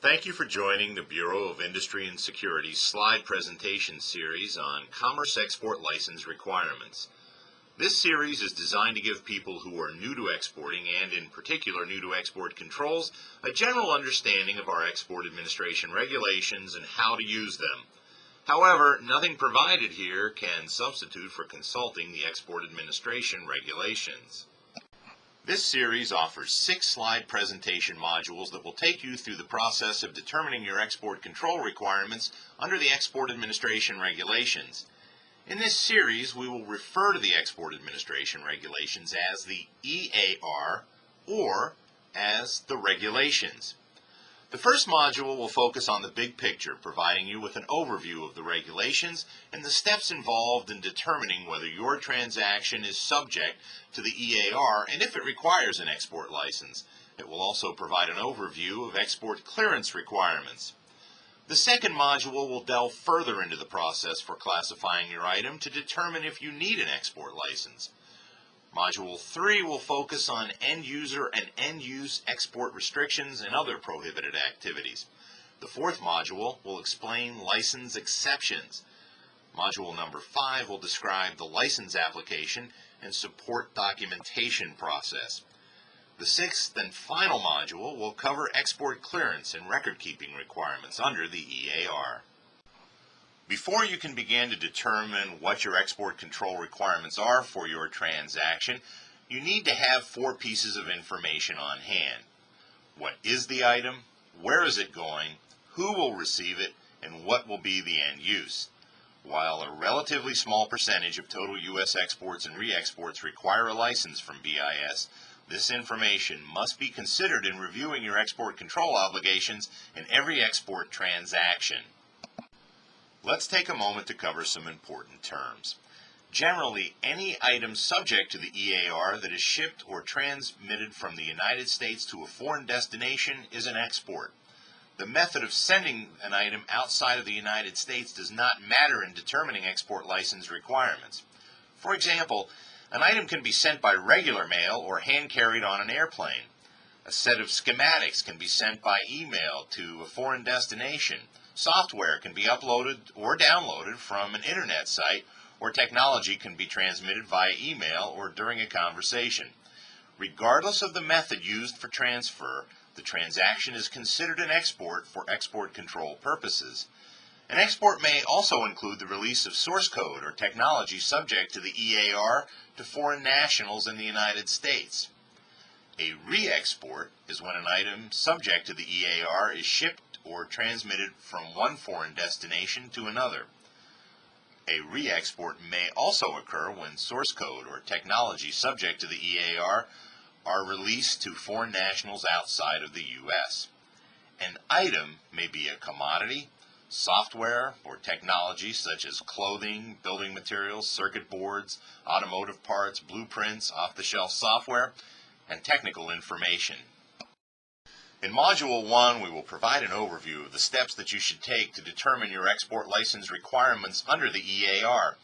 Thank you for joining the Bureau of Industry and Security's slide presentation series on Commerce Export License Requirements. This series is designed to give people who are new to exporting, and in particular new to export controls, a general understanding of our export administration regulations and how to use them. However, nothing provided here can substitute for consulting the export administration regulations. This series offers 6 slide presentation modules that will take you through the process of determining your export control requirements under the Export Administration Regulations. In this series, we will refer to the Export Administration Regulations as the EAR or as the Regulations. The first module will focus on the big picture, providing you with an overview of the regulations and the steps involved in determining whether your transaction is subject to the EAR and if it requires an export license. It will also provide an overview of export clearance requirements. The second module will delve further into the process for classifying your item to determine if you need an export license. Module 3 will focus on end-user and end-use export restrictions and other prohibited activities. The fourth module will explain license exceptions. Module number 5 will describe the license application and support documentation process. The sixth and final module will cover export clearance and record-keeping requirements under the EAR. Before you can begin to determine what your export control requirements are for your transaction, you need to have 4 pieces of information on hand. What is the item? Where is it going? Who will receive it? And what will be the end use? While a relatively small percentage of total U.S. exports and re-exports require a license from BIS, this information must be considered in reviewing your export control obligations in every export transaction. Let's take a moment to cover some important terms. Generally, any item subject to the EAR that is shipped or transmitted from the United States to a foreign destination is an export. The method of sending an item outside of the United States does not matter in determining export license requirements. For example, an item can be sent by regular mail or hand-carried on an airplane. A set of schematics can be sent by email to a foreign destination. Software can be uploaded or downloaded from an internet site, or technology can be transmitted via email or during a conversation. Regardless of the method used for transfer, the transaction is considered an export for export control purposes. An export may also include the release of source code or technology subject to the EAR to foreign nationals in the United States. A re-export is when an item subject to the EAR is shipped or transmitted from one foreign destination to another. A re-export may also occur when source code or technology subject to the EAR are released to foreign nationals outside of the U.S. An item may be a commodity, software, or technology such as clothing, building materials, circuit boards, automotive parts, blueprints, off-the-shelf software, and technical information. In Module 1, we will provide an overview of the steps that you should take to determine your export license requirements under the EAR.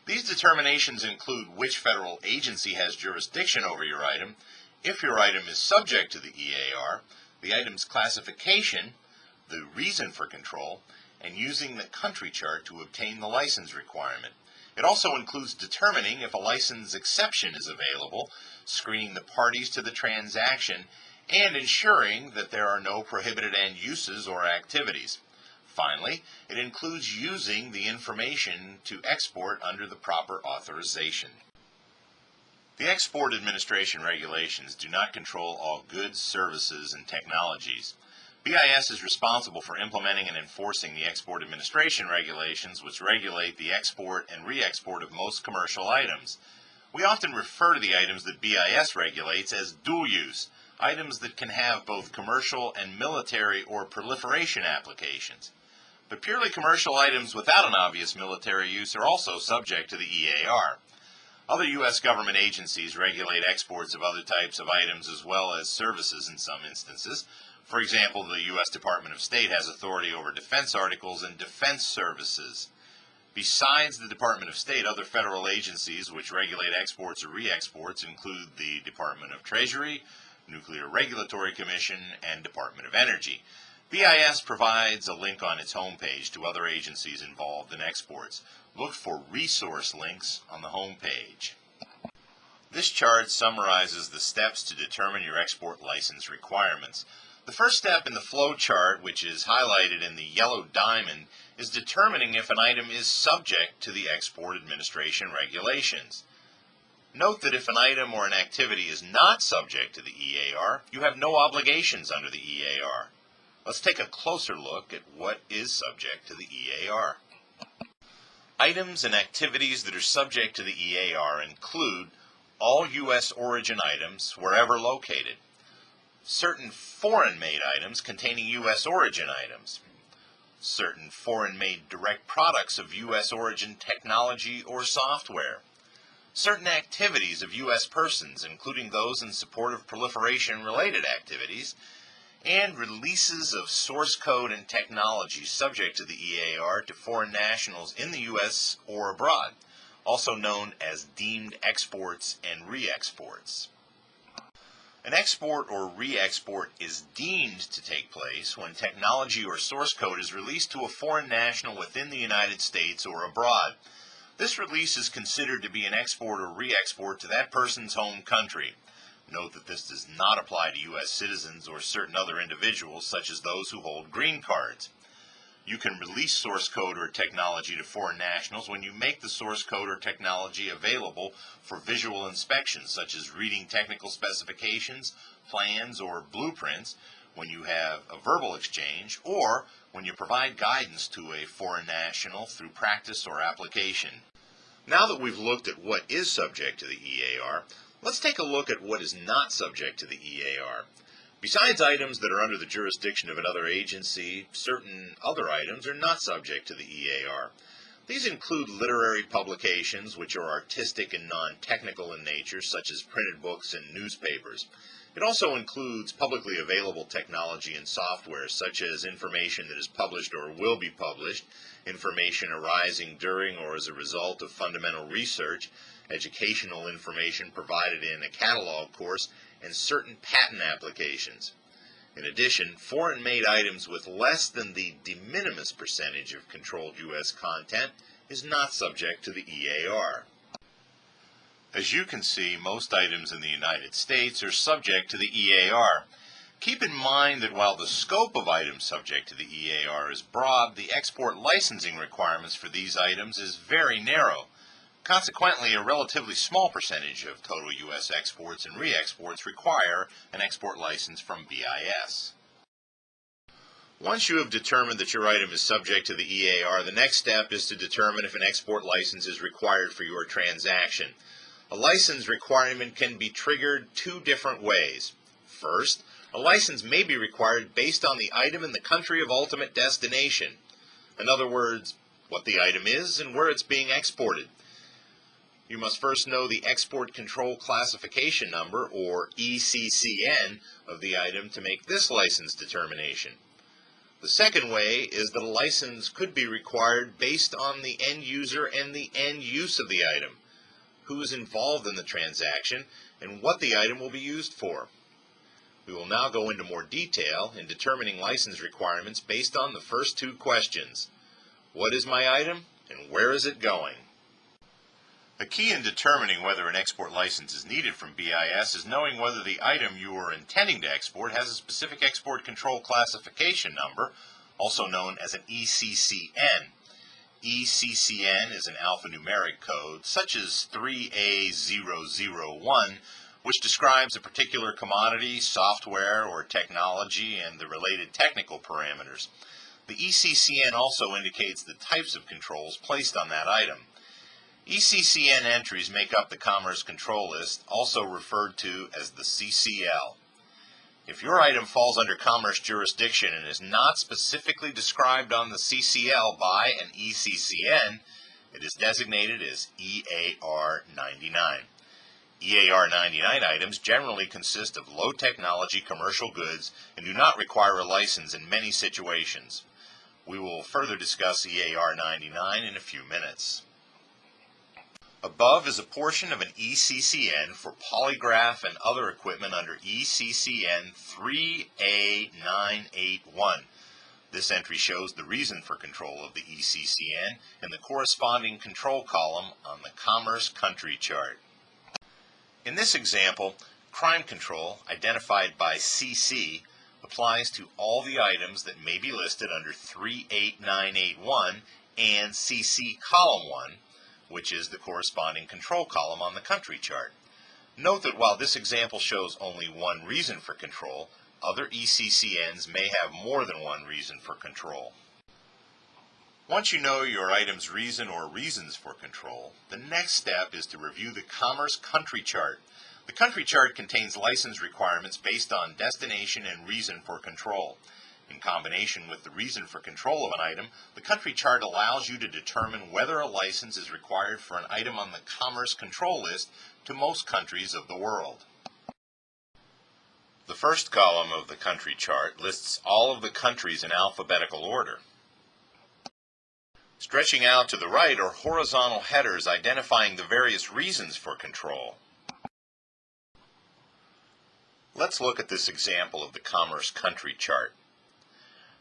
These determinations include which federal agency has jurisdiction over your item, if your item is subject to the EAR, the item's classification, the reason for control, and using the country chart to obtain the license requirement. It also includes determining if a license exception is available, screening the parties to the transaction, and ensuring that there are no prohibited end uses or activities. Finally, it includes using the information to export under the proper authorization. The Export Administration Regulations do not control all goods, services, and technologies. BIS is responsible for implementing and enforcing the Export Administration Regulations, which regulate the export and re-export of most commercial items. We often refer to the items that BIS regulates as dual use, items that can have both commercial and military or proliferation applications. But purely commercial items without an obvious military use are also subject to the EAR. Other U.S. government agencies regulate exports of other types of items as well as services in some instances. For example, the U.S. Department of State has authority over defense articles and defense services. Besides the Department of State, other federal agencies which regulate exports or re-exports include the Department of Treasury, Nuclear Regulatory Commission, and Department of Energy. BIS provides a link on its homepage to other agencies involved in exports. Look for resource links on the homepage. This chart summarizes the steps to determine your export license requirements. The first step in the flow chart, which is highlighted in the yellow diamond, is determining if an item is subject to the Export Administration regulations. Note that if an item or an activity is not subject to the EAR, you have no obligations under the EAR. Let's take a closer look at what is subject to the EAR. Items and activities that are subject to the EAR include all U.S. origin items wherever located, certain foreign-made items containing U.S. origin items, certain foreign-made direct products of U.S. origin technology or software, certain activities of U.S. persons, including those in support of proliferation-related activities, and releases of source code and technology subject to the EAR to foreign nationals in the U.S. or abroad, also known as deemed exports and re-exports. An export or re-export is deemed to take place when technology or source code is released to a foreign national within the United States or abroad. This release is considered to be an export or re-export to that person's home country. Note that this does not apply to U.S. citizens or certain other individuals, such as those who hold green cards. You can release source code or technology to foreign nationals when you make the source code or technology available for visual inspection, such as reading technical specifications, plans, or blueprints, when you have a verbal exchange, or when you provide guidance to a foreign national through practice or application. Now that we've looked at what is subject to the EAR, let's take a look at what is not subject to the EAR. Besides items that are under the jurisdiction of another agency, certain other items are not subject to the EAR. These include literary publications, which are artistic and non-technical in nature, such as printed books and newspapers. It also includes publicly available technology and software, such as information that is published or will be published, information arising during or as a result of fundamental research, educational information provided in a catalog course, and certain patent applications. In addition, foreign-made items with less than the de minimis percentage of controlled U.S. content is not subject to the EAR. As you can see, most items in the United States are subject to the EAR. Keep in mind that while the scope of items subject to the EAR is broad, the export licensing requirements for these items is very narrow. Consequently, a relatively small percentage of total U.S. exports and re-exports require an export license from BIS. Once you have determined that your item is subject to the EAR, the next step is to determine if an export license is required for your transaction. A license requirement can be triggered two different ways. First, a license may be required based on the item in the country of ultimate destination. In other words, what the item is and where it's being exported. You must first know the Export Control Classification Number, or ECCN, of the item to make this license determination. The second way is that a license could be required based on the end user and the end use of the item, who is involved in the transaction, and what the item will be used for. We will now go into more detail in determining license requirements based on the first two questions. What is my item, and where is it going? A key in determining whether an export license is needed from BIS is knowing whether the item you are intending to export has a specific Export Control Classification Number, also known as an ECCN. ECCN is an alphanumeric code, such as 3A001, which describes a particular commodity, software, or technology and the related technical parameters. The ECCN also indicates the types of controls placed on that item. ECCN entries make up the Commerce Control List, also referred to as the CCL. If your item falls under commerce jurisdiction and is not specifically described on the CCL by an ECCN, it is designated as EAR 99. EAR 99 items generally consist of low-technology commercial goods and do not require a license in many situations. We will further discuss EAR 99 in a few minutes. Above is a portion of an ECCN for polygraph and other equipment under ECCN 3A981. This entry shows the reason for control of the ECCN in the corresponding control column on the Commerce Country Chart. In this example, crime control, identified by CC, applies to all the items that may be listed under 38981 and CC Column 1, which is the corresponding control column on the country chart. Note that while this example shows only one reason for control, other ECCNs may have more than one reason for control. Once you know your item's reason or reasons for control, the next step is to review the Commerce Country Chart. The country chart contains license requirements based on destination and reason for control. In combination with the reason for control of an item, the country chart allows you to determine whether a license is required for an item on the Commerce Control List to most countries of the world. The first column of the country chart lists all of the countries in alphabetical order. Stretching out to the right are horizontal headers identifying the various reasons for control. Let's look at this example of the Commerce Country Chart.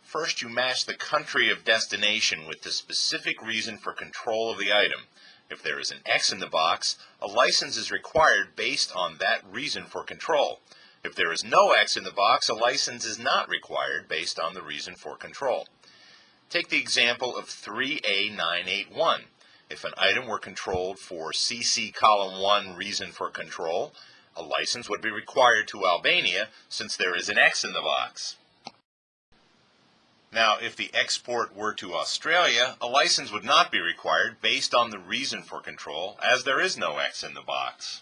First, you match the country of destination with the specific reason for control of the item. If there is an X in the box, a license is required based on that reason for control. If there is no X in the box, a license is not required based on the reason for control. Take the example of 3A981. If an item were controlled for CC Column 1 reason for control, a license would be required to Albania since there is an X in the box. Now, if the export were to Australia, a license would not be required based on the reason for control, as there is no X in the box.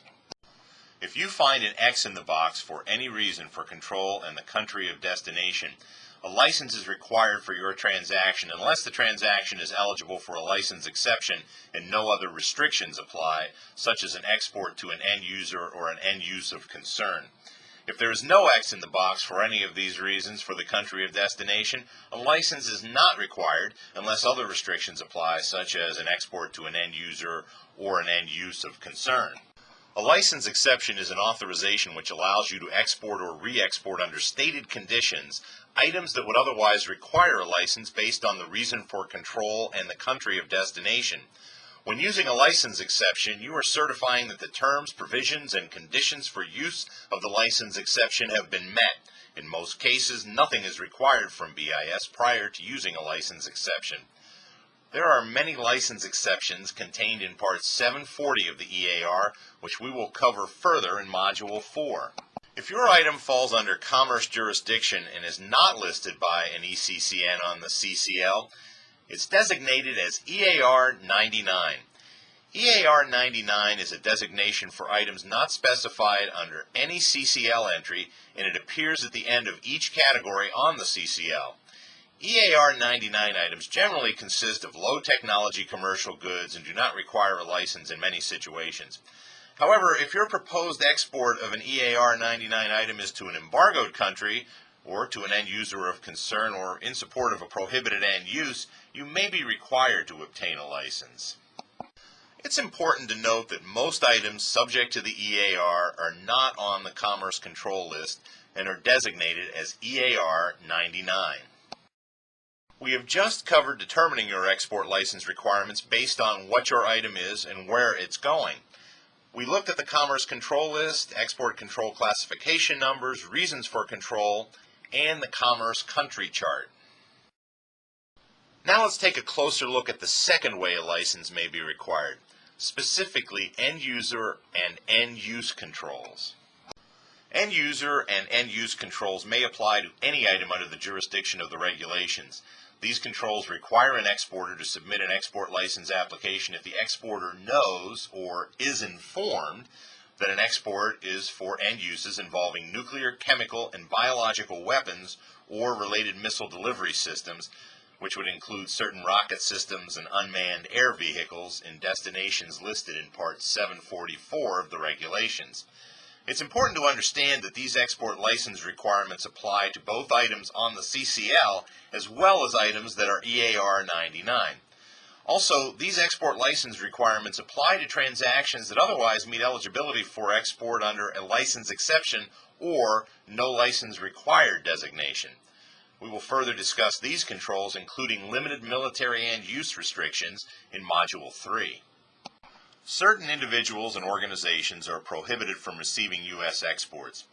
If you find an X in the box for any reason for control in the country of destination, a license is required for your transaction unless the transaction is eligible for a license exception and no other restrictions apply, such as an export to an end user or an end use of concern. If there is no X in the box for any of these reasons for the country of destination, a license is not required unless other restrictions apply, such as an export to an end user or an end use of concern. A license exception is an authorization which allows you to export or re-export under stated conditions items that would otherwise require a license based on the reason for control and the country of destination. When using a license exception, you are certifying that the terms, provisions, and conditions for use of the license exception have been met. In most cases, nothing is required from BIS prior to using a license exception. There are many license exceptions contained in Part 740 of the EAR, which we will cover further in Module 4. If your item falls under commerce jurisdiction and is not listed by an ECCN on the CCL, it's designated as EAR 99. EAR 99 is a designation for items not specified under any CCL entry, and it appears at the end of each category on the CCL. EAR 99 items generally consist of low-technology commercial goods and do not require a license in many situations. However, if your proposed export of an EAR 99 item is to an embargoed country, or to an end user of concern, or in support of a prohibited end use, you may be required to obtain a license. It's important to note that most items subject to the EAR are not on the Commerce Control List and are designated as EAR 99. We have just covered determining your export license requirements based on what your item is and where it's going. We looked at the Commerce Control List, export control classification numbers, reasons for control, and the Commerce Country Chart. Now let's take a closer look at the second way a license may be required, specifically end user and end use controls. End user and end use controls may apply to any item under the jurisdiction of the regulations. These controls require an exporter to submit an export license application if the exporter knows or is informed that an export is for end uses involving nuclear, chemical, and biological weapons or related missile delivery systems, which would include certain rocket systems and unmanned air vehicles in destinations listed in Part 744 of the regulations. It's important to understand that these export license requirements apply to both items on the CCL as well as items that are EAR 99. Also, these export license requirements apply to transactions that otherwise meet eligibility for export under a license exception or no license required designation. We will further discuss these controls, including limited military and use restrictions, in Module 3. Certain individuals and organizations are prohibited from receiving U.S. exports.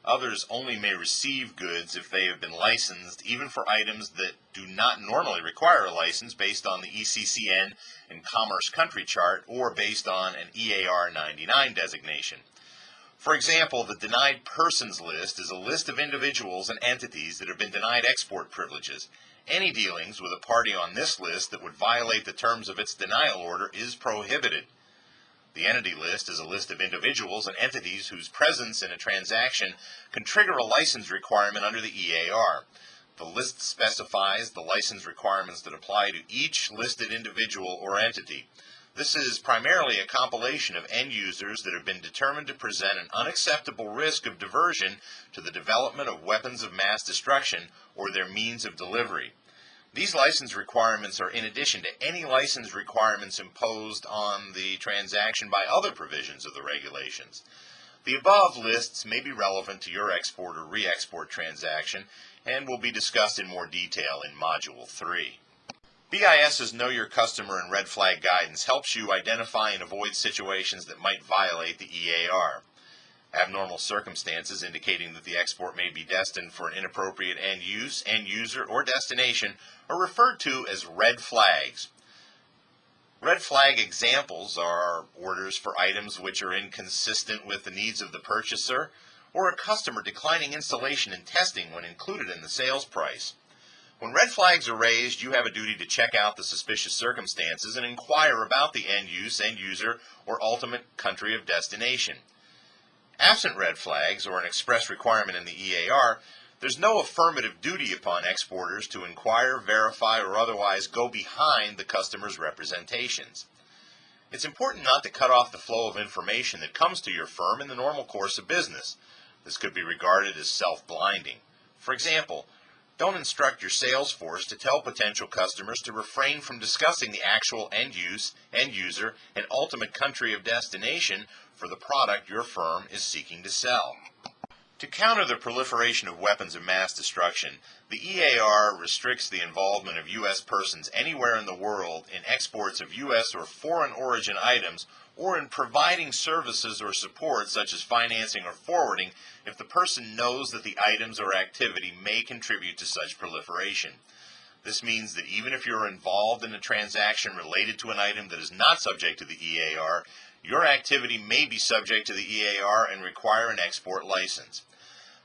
Others only may receive goods if they have been licensed, even for items that do not normally require a license based on the ECCN and Commerce Country Chart or based on an EAR 99 designation. For example, the Denied Persons List is a list of individuals and entities that have been denied export privileges. Any dealings with a party on this list that would violate the terms of its denial order is prohibited. The Entity List is a list of individuals and entities whose presence in a transaction can trigger a license requirement under the EAR. The list specifies the license requirements that apply to each listed individual or entity. This is primarily a compilation of end users that have been determined to present an unacceptable risk of diversion to the development of weapons of mass destruction or their means of delivery. These license requirements are in addition to any license requirements imposed on the transaction by other provisions of the regulations. The above lists may be relevant to your export or re-export transaction and will be discussed in more detail in Module 3. BIS's Know Your Customer and Red Flag Guidance helps you identify and avoid situations that might violate the EAR. Abnormal circumstances indicating that the export may be destined for an inappropriate end use, end user, or destination are referred to as red flags. Red flag examples are orders for items which are inconsistent with the needs of the purchaser, or a customer declining installation and testing when included in the sales price. When red flags are raised, you have a duty to check out the suspicious circumstances and inquire about the end use, end user, or ultimate country of destination. Absent red flags or an express requirement in the EAR, there's no affirmative duty upon exporters to inquire, verify, or otherwise go behind the customer's representations. It's important not to cut off the flow of information that comes to your firm in the normal course of business. This could be regarded as self-blinding. For example, don't instruct your sales force to tell potential customers to refrain from discussing the actual end use, end user, and ultimate country of destination for the product your firm is seeking to sell. To counter the proliferation of weapons of mass destruction, the EAR restricts the involvement of U.S. persons anywhere in the world in exports of U.S. or foreign origin items or in providing services or support such as financing or forwarding if the person knows that the items or activity may contribute to such proliferation. This means that even if you're involved in a transaction related to an item that is not subject to the EAR, your activity may be subject to the EAR and require an export license.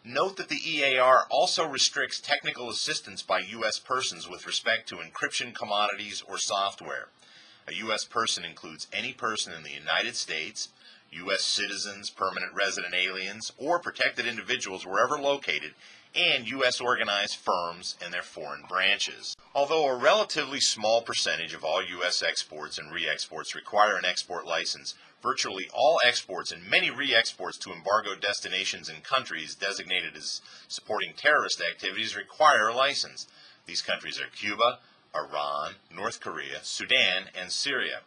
Note that the EAR also restricts technical assistance by U.S. persons with respect to encryption commodities or software. A U.S. person includes any person in the United States, U.S. citizens, permanent resident aliens, or protected individuals wherever located, and U.S. organized firms and their foreign branches. Although a relatively small percentage of all U.S. exports and re-exports require an export license, virtually all exports and many re-exports to embargoed destinations and countries designated as supporting terrorist activities require a license. These countries are Cuba, Iran, North Korea, Sudan, and Syria.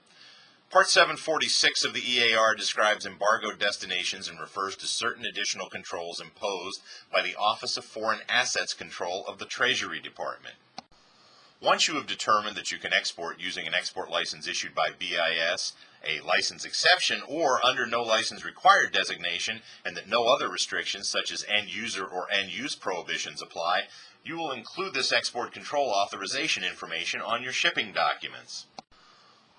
Part 746 of the EAR describes embargoed destinations and refers to certain additional controls imposed by the Office of Foreign Assets Control of the Treasury Department. Once you have determined that you can export using an export license issued by BIS, a license exception, or under no license required designation, and that no other restrictions such as end user or end use prohibitions apply, you will include this export control authorization information on your shipping documents.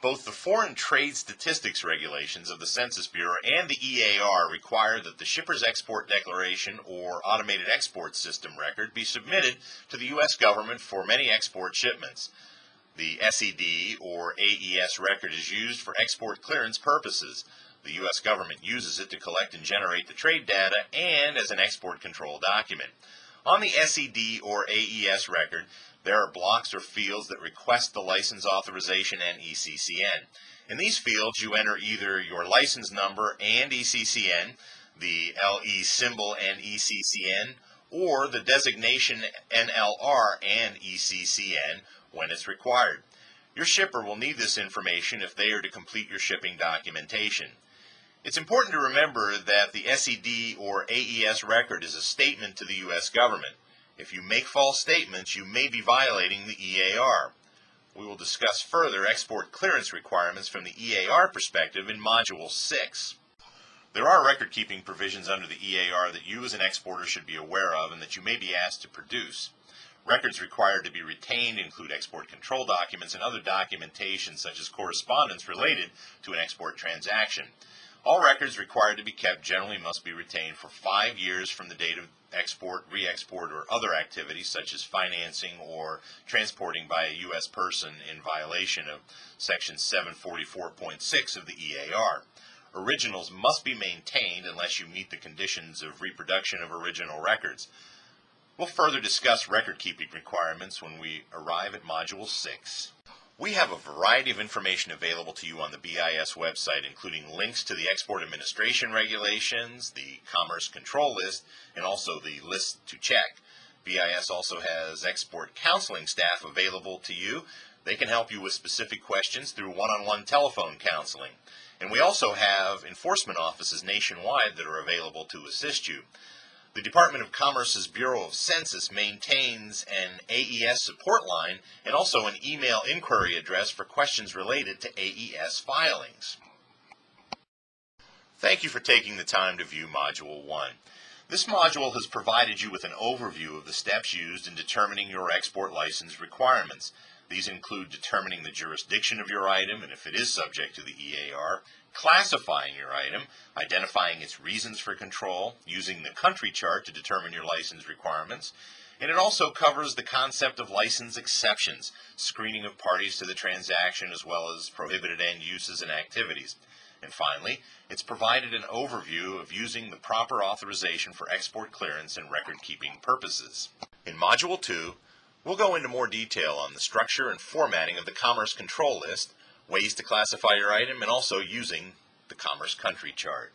Both the Foreign Trade Statistics regulations of the Census Bureau and the EAR require that the shipper's export declaration or automated export system record be submitted to the U.S. government for many export shipments. The SED or AES record is used for export clearance purposes. The U.S. government uses it to collect and generate the trade data and as an export control document. On the SED or AES record, there are blocks or fields that request the license authorization and ECCN. In these fields, you enter either your license number and ECCN, the LE symbol and ECCN, or the designation NLR and ECCN when it's required. Your shipper will need this information if they are to complete your shipping documentation. It's important to remember that the SED or AES record is a statement to the U.S. government. If you make false statements, you may be violating the EAR. We will discuss further export clearance requirements from the EAR perspective in Module 6. There are record-keeping provisions under the EAR that you as an exporter should be aware of and that you may be asked to produce. Records required to be retained include export control documents and other documentation such as correspondence related to an export transaction. All records required to be kept generally must be retained for 5 years from the date of export, re-export, or other activities such as financing or transporting by a U.S. person in violation of Section 744.6 of the EAR. Originals must be maintained unless you meet the conditions of reproduction of original records. We'll further discuss record-keeping requirements when we arrive at Module 6. We have a variety of information available to you on the BIS website, including links to the Export Administration Regulations, the Commerce Control List, and also the List to Check. BIS also has export counseling staff available to you. They can help you with specific questions through one-on-one telephone counseling. And we also have enforcement offices nationwide that are available to assist you. The Department of Commerce's Bureau of Census maintains an AES support line and also an email inquiry address for questions related to AES filings. Thank you for taking the time to view Module 1. This module has provided you with an overview of the steps used in determining your export license requirements. These include determining the jurisdiction of your item and if it is subject to the EAR, classifying your item, identifying its reasons for control, using the country chart to determine your license requirements, and it also covers the concept of license exceptions, screening of parties to the transaction as well as prohibited end uses and activities. And finally, it's provided an overview of using the proper authorization for export clearance and record-keeping purposes. In Module 2, we'll go into more detail on the structure and formatting of the Commerce Control List, ways to classify your item, and also using the Commerce Country Chart.